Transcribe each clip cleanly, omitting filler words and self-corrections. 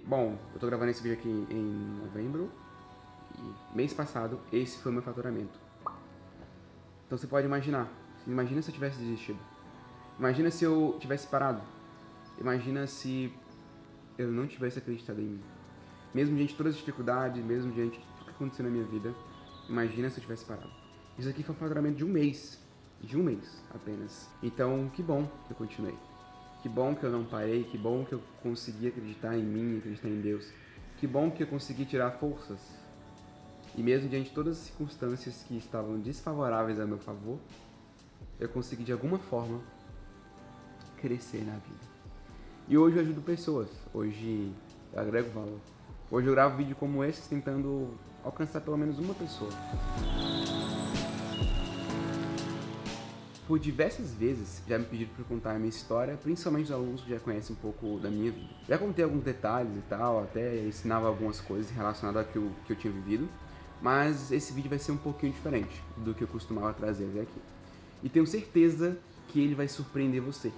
Bom, eu tô gravando esse vídeo aqui em novembro e mês passado esse foi o meu faturamento. Então você pode imaginar, imagina se eu tivesse desistido. Imagina se eu tivesse parado. Imagina se eu não tivesse acreditado em mim. Mesmo diante de todas as dificuldades, mesmo diante de tudo que aconteceu na minha vida, imagina se eu tivesse parado. Isso aqui foi um faturamento de um mês apenas. Então, que bom que eu continuei. Que bom que eu não parei, que bom que eu consegui acreditar em mim, acreditar em Deus. Que bom que eu consegui tirar forças. E mesmo diante de todas as circunstâncias que estavam desfavoráveis a meu favor, eu consegui de alguma forma crescer na vida. E hoje eu ajudo pessoas, hoje eu agrego valor. Hoje eu gravo vídeo como esse tentando alcançar pelo menos uma pessoa. Por diversas vezes já me pediram para contar a minha história, principalmente os alunos que já conhecem um pouco da minha vida. Já contei alguns detalhes e tal, até ensinava algumas coisas relacionadas ao que eu tinha vivido, mas esse vídeo vai ser um pouquinho diferente do que eu costumava trazer até aqui. E tenho certeza que ele vai surpreender você.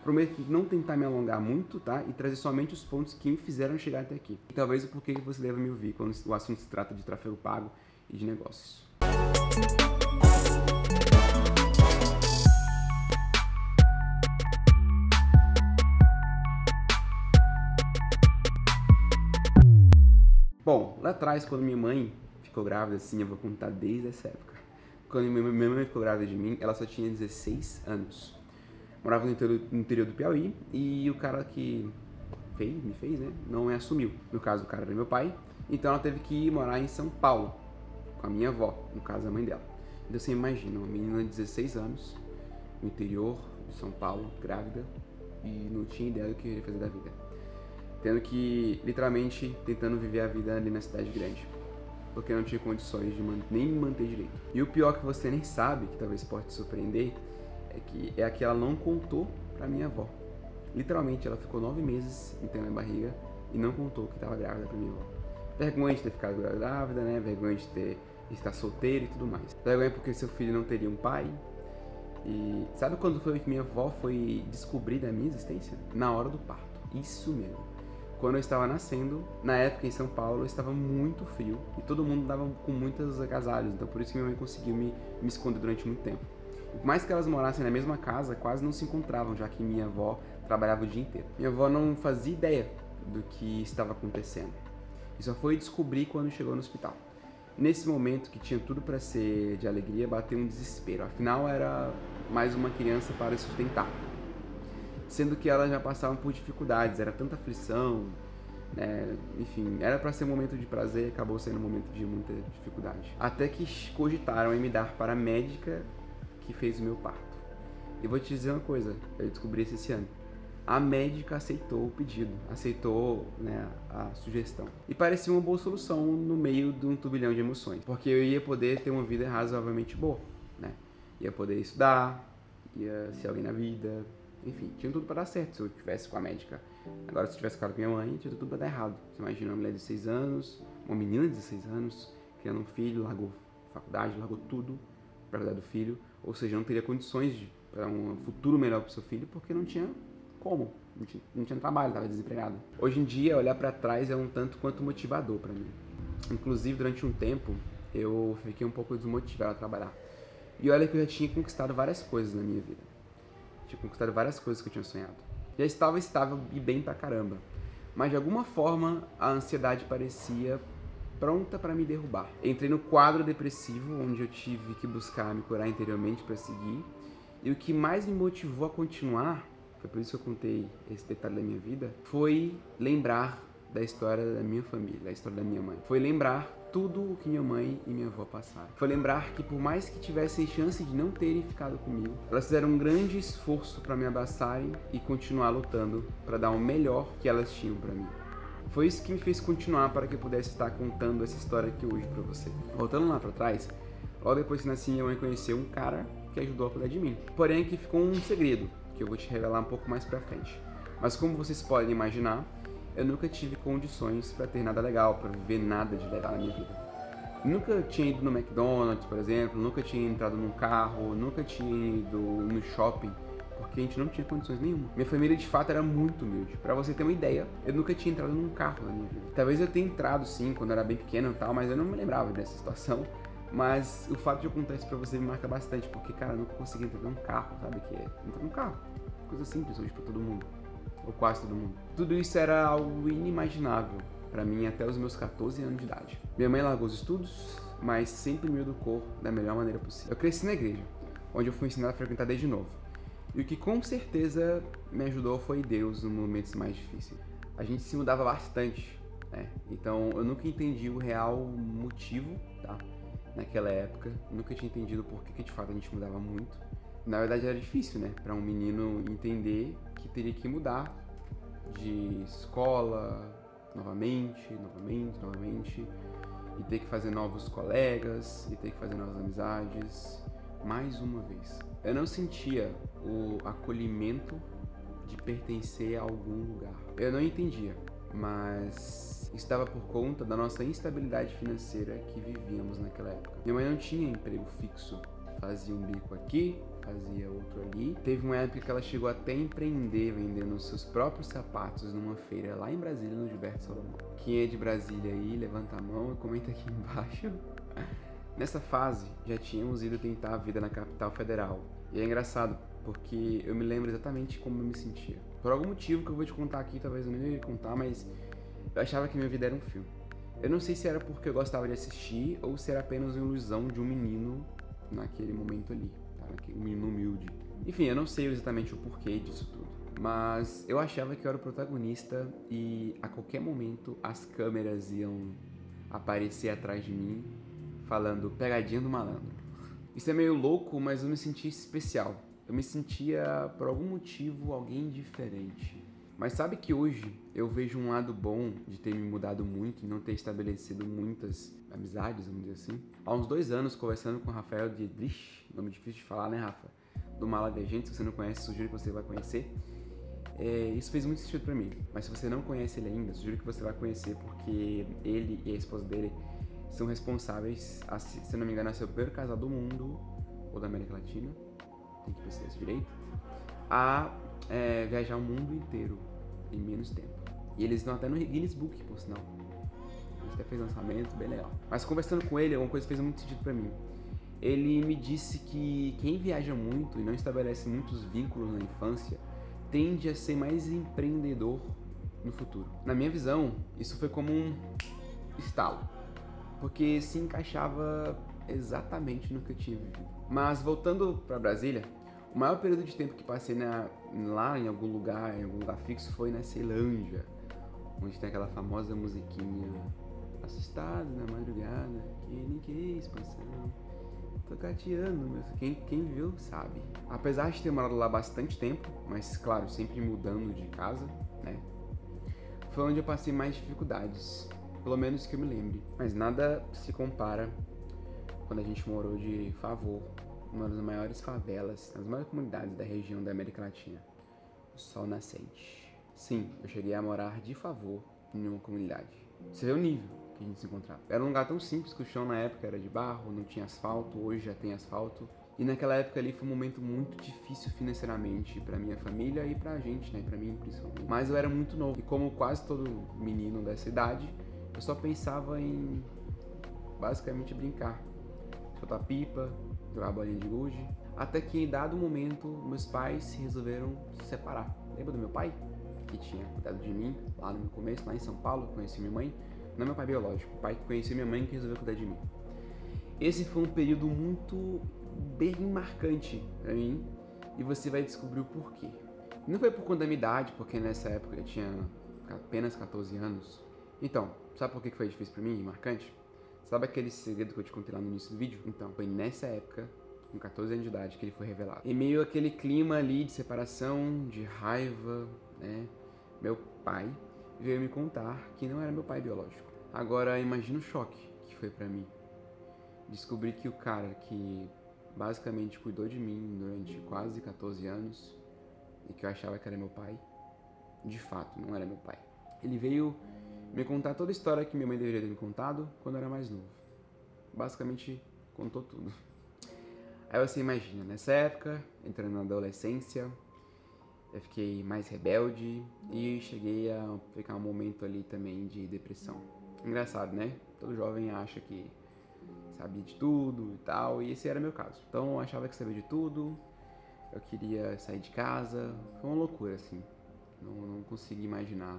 Prometo não tentar me alongar muito, tá? E trazer somente os pontos que me fizeram chegar até aqui. E talvez o porquê que você deve me ouvir quando o assunto se trata de tráfego pago e de negócios. Bom, lá atrás, quando minha mãe ficou grávida, assim, eu vou contar desde essa época. Quando minha mãe ficou grávida de mim, ela só tinha 16 anos. Morava no interior do Piauí e o cara que me fez, né, não me assumiu. No caso, o cara era meu pai, então ela teve que ir morar em São Paulo com a minha avó, no caso, a mãe dela. Então você imagina, uma menina de 16 anos, no interior de São Paulo, grávida, e não tinha ideia do que ia fazer da vida. Tendo que, literalmente, tentando viver a vida ali na cidade grande, porque não tinha condições de nem me manter direito. E o pior que você nem sabe, que talvez pode te surpreender, é que ela não contou pra minha avó. Literalmente, ela ficou 9 meses em minha barriga e não contou que estava grávida pra minha avó. Vergonha de ter ficado grávida, né? Vergonha de estar solteira e tudo mais. Vergonha porque seu filho não teria um pai. E sabe quando foi que minha avó foi descobrir da minha existência? Na hora do parto. Isso mesmo. Quando eu estava nascendo, na época em São Paulo, estava muito frio e todo mundo dava com muitos agasalhos, então por isso que minha mãe conseguiu me esconder durante muito tempo. E por mais que elas morassem na mesma casa, quase não se encontravam, já que minha avó trabalhava o dia inteiro. Minha avó não fazia ideia do que estava acontecendo e só foi descobrir quando chegou no hospital. Nesse momento, que tinha tudo para ser de alegria, bateu um desespero, afinal era mais uma criança para sustentar. Sendo que elas já passavam por dificuldades, era tanta aflição, né? Enfim, era para ser um momento de prazer e acabou sendo um momento de muita dificuldade. Até que cogitaram em me dar para a médica que fez o meu parto. E vou te dizer uma coisa, eu descobri isso esse ano. A médica aceitou o pedido, aceitou, né, a sugestão. E parecia uma boa solução no meio de um turbilhão de emoções, porque eu ia poder ter uma vida razoavelmente boa, né? Ia poder estudar, ia ser alguém na vida. Enfim, tinha tudo para dar certo se eu tivesse com a médica. Agora, se eu tivesse ficado com minha mãe, tinha tudo para dar errado. Você imagina uma mulher de 16 anos, uma menina de 16 anos, criando um filho, largou faculdade, largou tudo para cuidar do filho. Ou seja, não teria condições para um futuro melhor para o seu filho, porque não tinha como. Não tinha trabalho, estava desempregado. Hoje em dia, olhar para trás é um tanto quanto motivador para mim. Inclusive, durante um tempo, eu fiquei um pouco desmotivado a trabalhar. E olha que eu já tinha conquistado várias coisas na minha vida. Tinha conquistado várias coisas que eu tinha sonhado. Já estava estável e bem pra caramba. Mas de alguma forma a ansiedade parecia pronta para me derrubar. Entrei no quadro depressivo, onde eu tive que buscar me curar interiormente para seguir. E o que mais me motivou a continuar, foi por isso que eu contei esse detalhe da minha vida, foi lembrar da história da minha família, da história da minha mãe. Foi lembrar tudo o que minha mãe e minha avó passaram. Foi lembrar que por mais que tivessem chance de não terem ficado comigo, elas fizeram um grande esforço para me abraçarem e continuar lutando para dar o melhor que elas tinham para mim. Foi isso que me fez continuar para que eu pudesse estar contando essa história aqui hoje para você. Voltando lá para trás, logo depois que nasci, minha mãe conheceu um cara que ajudou a cuidar de mim. Porém, aqui ficou um segredo, que eu vou te revelar um pouco mais pra frente. Mas como vocês podem imaginar, eu nunca tive condições para ter nada legal, para viver nada de legal na minha vida. Nunca tinha ido no McDonald's, por exemplo, nunca tinha entrado num carro, nunca tinha ido no shopping porque a gente não tinha condições nenhuma. Minha família de fato era muito humilde. Pra você ter uma ideia, eu nunca tinha entrado num carro na minha vida. Talvez eu tenha entrado sim, quando eu era bem pequeno e tal, mas eu não me lembrava dessa situação. Mas o fato de eu contar isso pra você me marca bastante, porque, cara, eu nunca consegui entrar num carro, sabe? Que é entrar num carro. Coisa simples hoje pra todo mundo. Ou quase todo mundo. Tudo isso era algo inimaginável pra mim até os meus 14 anos de idade. Minha mãe largou os estudos, mas sempre me educou da melhor maneira possível. Eu cresci na igreja, onde eu fui ensinado a frequentar desde novo. E o que com certeza me ajudou foi Deus nos momentos mais difíceis. A gente se mudava bastante, né? Então eu nunca entendi o real motivo, tá? Naquela época, eu nunca tinha entendido por que de fato a gente mudava muito. Na verdade era difícil, né? Para um menino entender que teria que mudar de escola novamente, e ter que fazer novos colegas, e ter que fazer novas amizades, mais uma vez. Eu não sentia o acolhimento de pertencer a algum lugar. Eu não entendia, mas isso dava por conta da nossa instabilidade financeira que vivíamos naquela época. Minha mãe não tinha emprego fixo, fazia um bico aqui, fazia outro ali. Teve uma época que ela chegou até a empreender vendendo seus próprios sapatos numa feira lá em Brasília, no Gilberto Salomão. Quem é de Brasília aí, levanta a mão e comenta aqui embaixo. Nessa fase, já tínhamos ido tentar a vida na capital federal. E é engraçado, porque eu me lembro exatamente como eu me sentia. Por algum motivo que eu vou te contar aqui, talvez eu nem ia contar, mas eu achava que minha vida era um filme. Eu não sei se era porque eu gostava de assistir ou se era apenas uma ilusão de um menino naquele momento ali, tá? Um menino humilde. Enfim, eu não sei exatamente o porquê disso tudo, mas eu achava que eu era o protagonista e a qualquer momento as câmeras iam aparecer atrás de mim falando pegadinha do malandro. Isso é meio louco, mas eu me sentia especial. Eu me sentia, por algum motivo, alguém diferente. Mas sabe que hoje eu vejo um lado bom de ter me mudado muito e não ter estabelecido muitas amizades, vamos dizer assim. Há uns 2 anos, conversando com o Rafael Diedrich, nome difícil de falar, né, Rafa? Do Mala Viajante, se você não conhece, sugiro que você vá conhecer. Isso fez muito sentido pra mim. Mas se você não conhece ele ainda, sugiro que você vá conhecer, porque ele e a esposa dele são responsáveis, se não me engano, a ser o primeiro casal do mundo, ou da América Latina, tem que pesquisar isso direito, a viajar o mundo inteiro em menos tempo. E eles estão até no Guinness Book, por sinal. A gente até fez lançamento, bem legal. Mas conversando com ele, uma coisa fez muito sentido pra mim. Ele me disse que quem viaja muito e não estabelece muitos vínculos na infância tende a ser mais empreendedor no futuro. Na minha visão, isso foi como um estalo, porque se encaixava exatamente no que eu tinha vivido. Mas voltando para Brasília, o maior período de tempo que passei lá em algum lugar fixo, foi na Ceilândia, onde tem aquela famosa musiquinha assustado na madrugada, que nem queria expansão, tô cateando, mas quem viveu sabe. Apesar de ter morado lá bastante tempo, mas claro, sempre mudando de casa, né, foi onde eu passei mais dificuldades, pelo menos que eu me lembre. Mas nada se compara quando a gente morou de favor numa das maiores favelas, nas maiores comunidades da região da América Latina, o Sol Nascente. Sim, eu cheguei a morar de favor em uma comunidade. Você vê o nível que a gente se encontrava. Era um lugar tão simples que o chão na época era de barro, não tinha asfalto, hoje já tem asfalto. E naquela época ali foi um momento muito difícil financeiramente pra minha família e pra gente, né, pra mim principalmente. Mas eu era muito novo e como quase todo menino dessa idade, eu só pensava em basicamente brincar, soltar pipa, jogar bolinha de gude. Até que em dado momento, meus pais resolveram se separar. Lembra do meu pai? Que tinha cuidado de mim lá no começo, lá em São Paulo, conheci minha mãe. Não meu pai biológico, o pai que conheceu minha mãe que resolveu cuidar de mim. Esse foi um período muito bem marcante pra mim e você vai descobrir o porquê. Não foi por conta da minha idade, porque nessa época eu tinha apenas 14 anos. Então, sabe por que foi difícil pra mim e marcante? Sabe aquele segredo que eu te contei lá no início do vídeo? Então, foi nessa época, com 14 anos de idade, que ele foi revelado. Em meio àquele clima ali de separação, de raiva, né? Meu pai veio me contar que não era meu pai biológico. Agora, imagina o choque que foi pra mim. Descobri que o cara que basicamente cuidou de mim durante quase 14 anos e que eu achava que era meu pai, de fato, não era meu pai. Ele veio me contar toda a história que minha mãe deveria ter me contado quando eu era mais novo. Basicamente, contou tudo. Aí você imagina, nessa época, entrando na adolescência, Eu fiquei mais rebelde e cheguei a ficar um momento ali também de depressão. Engraçado, né? Todo jovem acha que sabia de tudo e tal, e esse era meu caso. Então eu achava que sabia de tudo, eu queria sair de casa, foi uma loucura assim. Não consegui imaginar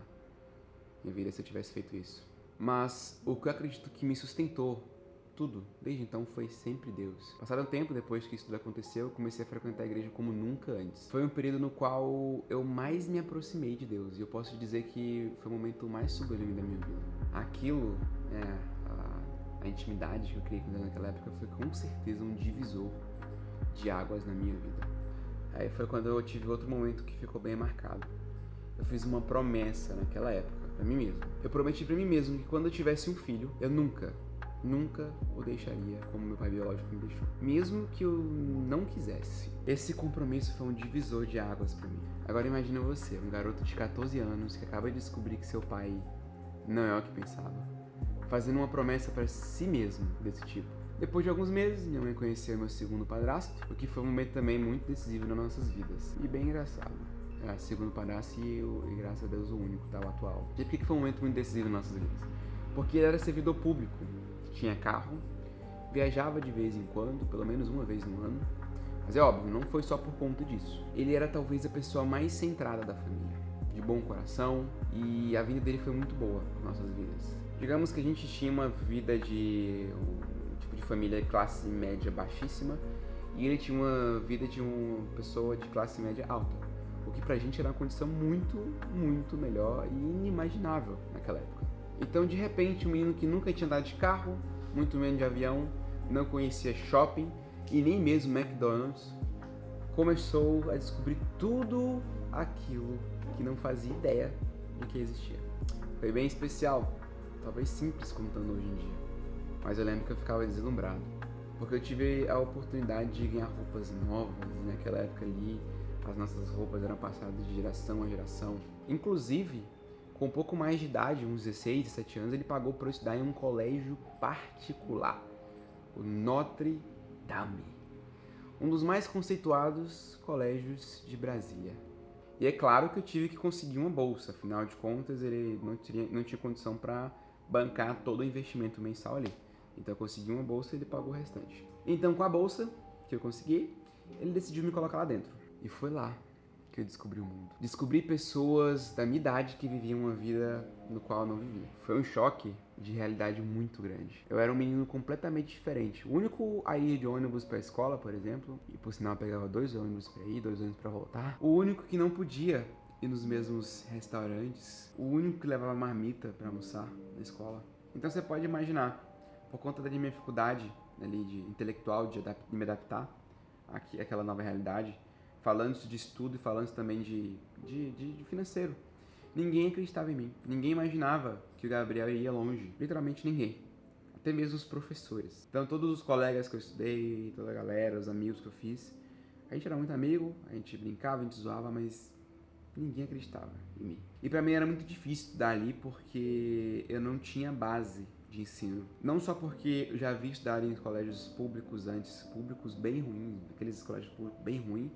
minha vida se eu tivesse feito isso. Mas o que eu acredito que me sustentou tudo, desde então, foi sempre Deus. Passado um tempo depois que isso tudo aconteceu, eu comecei a frequentar a igreja como nunca antes. Foi um período no qual eu mais me aproximei de Deus, e eu posso te dizer que foi o momento mais sublime da minha vida. Aquilo, a intimidade que eu criei com Deus naquela época foi com certeza um divisor de águas na minha vida. Aí foi quando eu tive outro momento que ficou bem marcado. Eu fiz uma promessa naquela época, pra mim mesmo. Eu prometi pra mim mesmo que quando eu tivesse um filho, eu nunca o deixaria como meu pai biológico me deixou, mesmo que eu não quisesse. Esse compromisso foi um divisor de águas pra mim. Agora imagina você, um garoto de 14 anos que acaba de descobrir que seu pai não é o que pensava, fazendo uma promessa pra si mesmo desse tipo. Depois de alguns meses, minha mãe conheceu meu segundo padrasto, o que foi um momento também muito decisivo nas nossas vidas, e bem engraçado. Segundo padrasto e graças a Deus o único, tá, o atual. E por que foi um momento muito decisivo nas nossas vidas? Porque ele era servidor público, tinha carro, viajava de vez em quando, pelo menos uma vez no ano. Mas é óbvio, não foi só por conta disso. Ele era talvez a pessoa mais centrada da família, de bom coração, e a vida dele foi muito boa nas nossas vidas. Digamos que a gente tinha uma vida de um tipo de família classe média baixíssima, e ele tinha uma vida de uma pessoa de classe média alta, o que pra gente era uma condição muito, muito melhor e inimaginável naquela época. Então, de repente, um menino que nunca tinha andado de carro, muito menos de avião, não conhecia shopping e nem mesmo McDonald's, começou a descobrir tudo aquilo que não fazia ideia de que existia. Foi bem especial, talvez simples contando hoje em dia, mas eu lembro que eu ficava deslumbrado, porque eu tive a oportunidade de ganhar roupas novas, e naquela época ali as nossas roupas eram passadas de geração a geração. Inclusive, com um pouco mais de idade, uns 16, 17 anos, ele pagou para eu estudar em um colégio particular, o Notre Dame, um dos mais conceituados colégios de Brasília. E é claro que eu tive que conseguir uma bolsa, afinal de contas ele não tinha condição para bancar todo o investimento mensal ali. Então eu consegui uma bolsa e ele pagou o restante. Então com a bolsa que eu consegui, ele decidiu me colocar lá dentro. E foi lá que eu descobri o mundo. Descobri pessoas da minha idade que viviam uma vida no qual eu não vivia. Foi um choque de realidade muito grande. Eu era um menino completamente diferente. O único a ir de ônibus pra escola, por exemplo, e por sinal eu pegava 2 ônibus pra ir, 2 ônibus pra voltar. O único que não podia ir nos mesmos restaurantes. O único que levava marmita pra almoçar na escola. Então você pode imaginar, por conta da minha dificuldade ali de intelectual de me adaptar àquela nova realidade, falando de estudo e falando também de financeiro. Ninguém acreditava em mim. Ninguém imaginava que o Gabriel ia longe. Literalmente ninguém. Até mesmo os professores. Então todos os colegas que eu estudei, toda a galera, os amigos que eu fiz, a gente era muito amigo, a gente brincava, a gente zoava, mas ninguém acreditava em mim. E pra mim era muito difícil estudar ali porque eu não tinha base de ensino. Não só porque eu já havia estudado em colégios públicos antes, públicos bem ruins, aqueles colégios públicos bem ruins,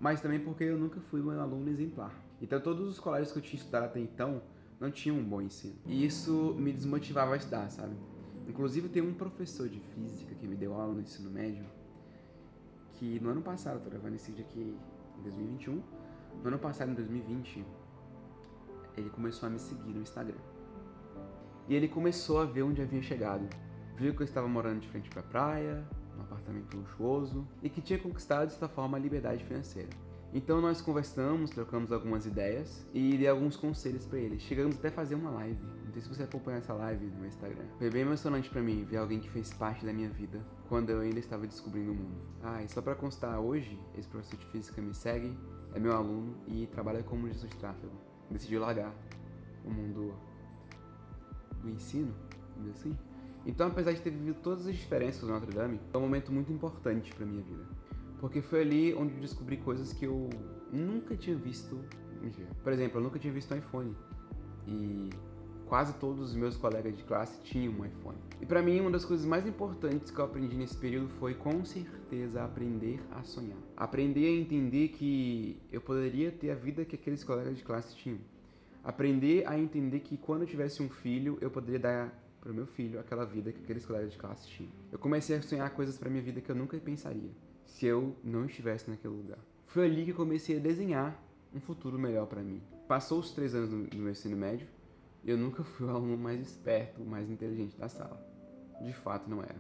mas também porque eu nunca fui um aluno exemplar. Então todos os colégios que eu tinha estudado até então não tinham um bom ensino. E isso me desmotivava a estudar, sabe? Inclusive tem um professor de física que me deu aula no ensino médio, que no ano passado, tô gravando esse vídeo aqui em 2021, no ano passado, em 2020, ele começou a me seguir no Instagram. E ele começou a ver onde eu havia chegado. Viu que eu estava morando de frente pra praia, num apartamento luxuoso, e que tinha conquistado, de certa forma, a liberdade financeira. Então nós conversamos, trocamos algumas ideias e dei alguns conselhos pra ele. Chegamos até a fazer uma live. Não sei se você acompanha essa live no meu Instagram. Foi bem emocionante pra mim ver alguém que fez parte da minha vida quando eu ainda estava descobrindo o mundo. E só pra constar, hoje, esse professor de física me segue, é meu aluno e trabalha como gestor de tráfego. Decidiu largar o mundo do ensino, vamos dizer assim. Então, apesar de ter vivido todas as diferenças do Notre Dame, é um momento muito importante pra minha vida. Porque foi ali onde eu descobri coisas que eu nunca tinha visto um dia. Por exemplo, eu nunca tinha visto um iPhone. E quase todos os meus colegas de classe tinham um iPhone. E pra mim, uma das coisas mais importantes que eu aprendi nesse período foi, com certeza, aprender a sonhar. Aprender a entender que eu poderia ter a vida que aqueles colegas de classe tinham. Aprender a entender que quando eu tivesse um filho, eu poderia dar para o meu filho aquela vida que aqueles colegas de classe tinham. Eu comecei a sonhar coisas para minha vida que eu nunca pensaria se eu não estivesse naquele lugar. Foi ali que eu comecei a desenhar um futuro melhor para mim. Passou os 3 anos do meu ensino médio e eu nunca fui o aluno mais esperto, mais inteligente da sala. De fato, não era.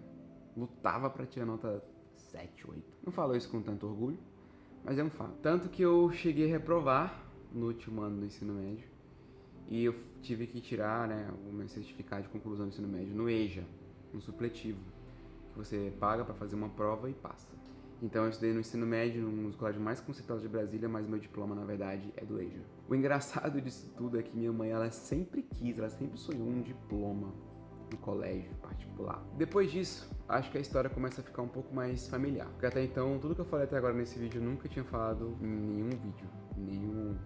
Lutava para tirar nota 7, 8. Não falo isso com tanto orgulho, mas é um fato. Tanto que eu cheguei a reprovar no último ano do ensino médio. E eu tive que tirar, né, o meu certificado de conclusão do ensino médio no EJA, no supletivo, que você paga para fazer uma prova e passa. Então eu estudei no ensino médio, num dos colégios mais conceituados de Brasília, mas meu diploma, na verdade, é do EJA. O engraçado disso tudo é que minha mãe, ela sempre sonhou um diploma no colégio particular. Depois disso, acho que a história começa a ficar um pouco mais familiar. Porque até então, tudo que eu falei até agora nesse vídeo, eu nunca tinha falado em nenhum vídeo.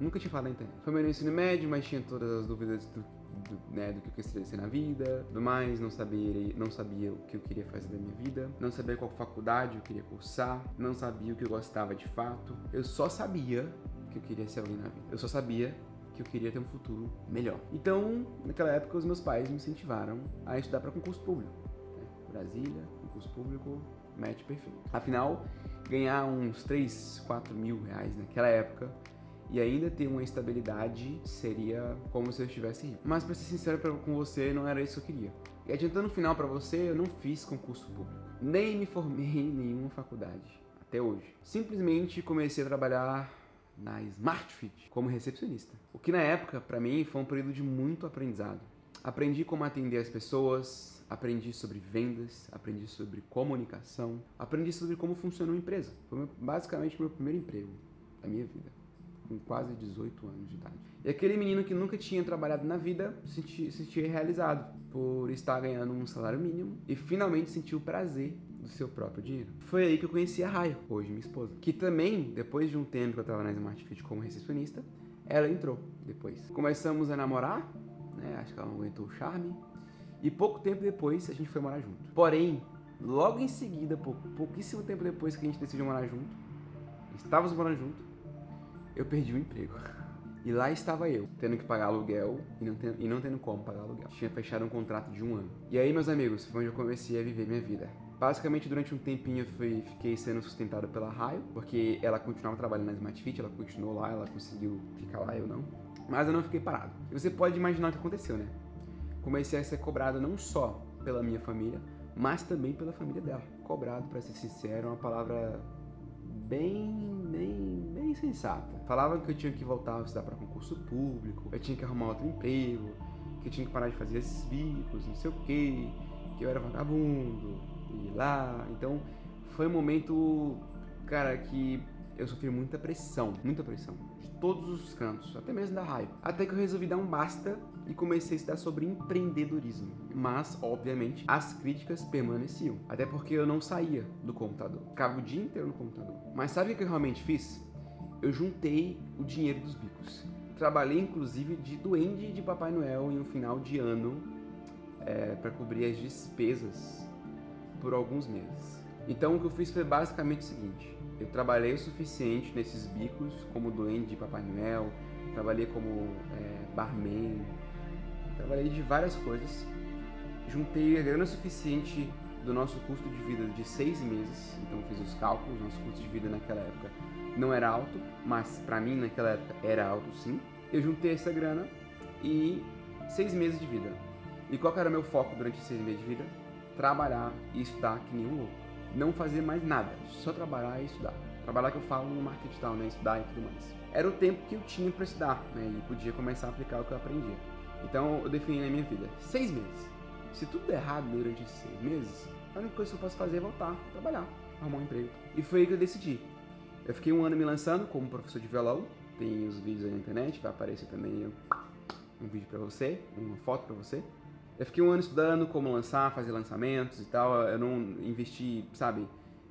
Nunca tinha falado na internet. Foi meu ensino médio, mas tinha todas as dúvidas do que eu queria ser na vida, tudo mais, não sabia o que eu queria fazer da minha vida, não sabia qual faculdade eu queria cursar, não sabia o que eu gostava de fato. Eu só sabia que eu queria ser alguém na vida. Eu só sabia que eu queria ter um futuro melhor. Então, naquela época, os meus pais me incentivaram a estudar para concurso público. Brasília, concurso público, match perfeito. Afinal, ganhar uns 3, 4 mil reais naquela época e ainda ter uma estabilidade seria como se eu estivesse rico. Mas pra ser sincero com você, não era isso que eu queria. E adiantando o final pra você, eu não fiz concurso público. Nem me formei em nenhuma faculdade, até hoje. Simplesmente comecei a trabalhar na Smart Fit como recepcionista. O que na época, pra mim, foi um período de muito aprendizado. Aprendi como atender as pessoas, aprendi sobre vendas, aprendi sobre comunicação, aprendi sobre como funciona uma empresa. Foi basicamente meu primeiro emprego da minha vida, com quase 18 anos de idade. E aquele menino que nunca tinha trabalhado na vida se sentia realizado por estar ganhando um salário mínimo e finalmente sentir o prazer do seu próprio dinheiro. Foi aí que eu conheci a Raio, hoje minha esposa, que também, depois de um tempo que eu estava na Smart Fit como recepcionista, ela entrou depois. Começamos a namorar, né? Acho que ela não aguentou o charme. E pouco tempo depois a gente foi morar junto. Porém, logo em seguida, pouquíssimo tempo depois que a gente decidiu morar junto, estávamos morando junto, eu perdi o emprego. E lá estava eu, tendo que pagar aluguel e não tendo como pagar aluguel. Tinha fechado um contrato de 1 ano. E aí, meus amigos, foi onde eu comecei a viver minha vida. Basicamente, durante um tempinho, eu fiquei sendo sustentado pela Raio, porque ela continuava trabalhando na Smart Fit, ela continuou lá, ela conseguiu ficar lá, eu não. Mas eu não fiquei parado. E você pode imaginar o que aconteceu, né? Comecei a ser cobrado não só pela minha família, mas também pela família dela. Cobrado, pra ser sincero, é uma palavra bem sensata. Falavam que eu tinha que voltar a estudar para concurso público, eu tinha que arrumar outro emprego, que eu tinha que parar de fazer esses bicos, não sei o quê, que eu era vagabundo, e lá. Então, foi um momento, cara, que eu sofri muita pressão, de todos os cantos, até mesmo da raiva. Até que eu resolvi dar um basta e comecei a estudar sobre empreendedorismo. Mas, obviamente, as críticas permaneciam, até porque eu não saía do computador. Ficava o dia inteiro no computador. Mas sabe o que eu realmente fiz? Eu juntei o dinheiro dos bicos. Trabalhei, inclusive, de duende de Papai Noel em um final de ano para cobrir as despesas por alguns meses. Então, o que eu fiz foi basicamente o seguinte. Eu trabalhei o suficiente nesses bicos, como duende de Papai Noel, trabalhei como barman, trabalhei de várias coisas, juntei a grana suficiente do nosso custo de vida de 6 meses, então fiz os cálculos, nosso custo de vida naquela época não era alto, mas pra mim naquela época era alto sim. Eu juntei essa grana e 6 meses de vida. E qual que era o meu foco durante 6 meses de vida? Trabalhar e estudar que nem um louco. Não fazer mais nada, só trabalhar e estudar. Trabalhar que eu falo no marketing digital, né? Estudar e tudo mais. Era o tempo que eu tinha para estudar, né? E podia começar a aplicar o que eu aprendi. Então eu defini na minha vida 6 meses. Se tudo der errado durante esses 6 meses, a única coisa que eu posso fazer é voltar a trabalhar, arrumar um emprego. E foi aí que eu decidi. Eu fiquei 1 ano me lançando como professor de violão. Tem os vídeos aí na internet, vai aparecer também um vídeo para você, uma foto para você. Eu fiquei 1 ano estudando como lançar, fazer lançamentos e tal. Eu não investi,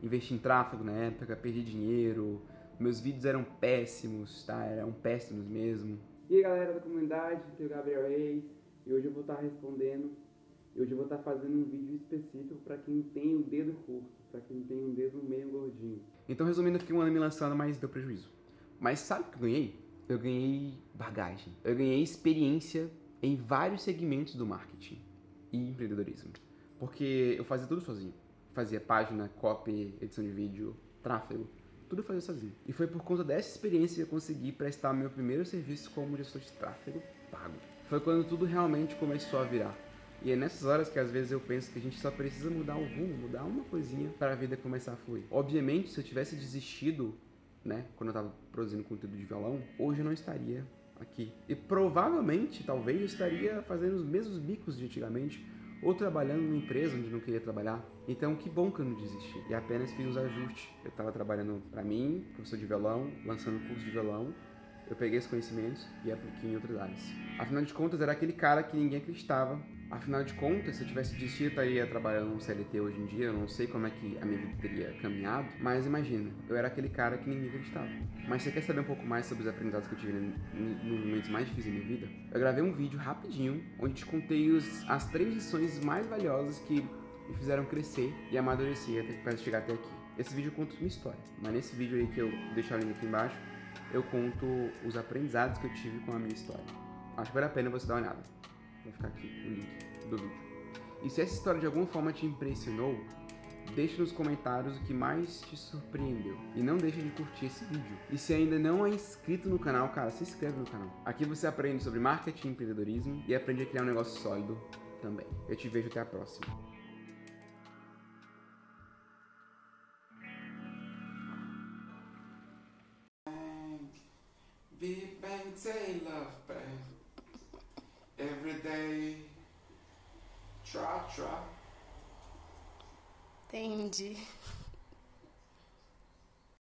investi em tráfego na época, perdi dinheiro. Meus vídeos eram péssimos, tá? Eram péssimos mesmo. E aí, galera da comunidade, aqui é o Gabriel Reis. E hoje eu vou estar respondendo, e hoje eu vou estar fazendo um vídeo específico para quem tem o dedo curto, para quem tem um dedo meio gordinho. Então, resumindo, eu fiquei um ano me lançando, mas deu prejuízo. Mas sabe o que eu ganhei? Eu ganhei bagagem. Eu ganhei experiência em vários segmentos do marketing e empreendedorismo. Porque eu fazia tudo sozinho. Fazia página, copy, edição de vídeo, tráfego. Tudo eu fazia sozinho. E foi por conta dessa experiência que eu consegui prestar meu primeiro serviço como gestor de tráfego pago. Foi quando tudo realmente começou a virar. E é nessas horas que às vezes eu penso que a gente só precisa mudar o rumo, mudar uma coisinha para a vida começar a fluir. Obviamente, se eu tivesse desistido, né, quando eu tava produzindo conteúdo de violão, hoje eu não estaria aqui. E provavelmente, talvez, eu estaria fazendo os mesmos bicos de antigamente, ou trabalhando numa empresa onde não queria trabalhar. Então, que bom que eu não desisti. E apenas fiz uns ajustes. Eu tava trabalhando para mim, professor de violão, lançando curso de violão. Eu peguei esses conhecimentos e apliquei em outras áreas. Afinal de contas, era aquele cara que ninguém acreditava. Afinal de contas, se eu tivesse desistido, eu estaria trabalhando no CLT hoje em dia. Eu não sei como é que a minha vida teria caminhado, mas imagina, eu era aquele cara que ninguém acreditava. Mas você quer saber um pouco mais sobre os aprendizados que eu tive nos momentos mais difíceis da minha vida? Eu gravei um vídeo rapidinho, onde te contei as 3 lições mais valiosas que me fizeram crescer e amadurecer para chegar até aqui. Esse vídeo conta uma história, mas nesse vídeo aí que eu deixo o link aqui embaixo, eu conto os aprendizados que eu tive com a minha história. Acho que vale a pena você dar uma olhada. Vai ficar aqui o link do vídeo. E se essa história de alguma forma te impressionou, deixe nos comentários o que mais te surpreendeu. E não deixe de curtir esse vídeo. E se ainda não é inscrito no canal, cara, se inscreve no canal. Aqui você aprende sobre marketing e empreendedorismo e aprende a criar um negócio sólido também. Eu te vejo até a próxima. Big Bang Taylor, every day, try. Entendi.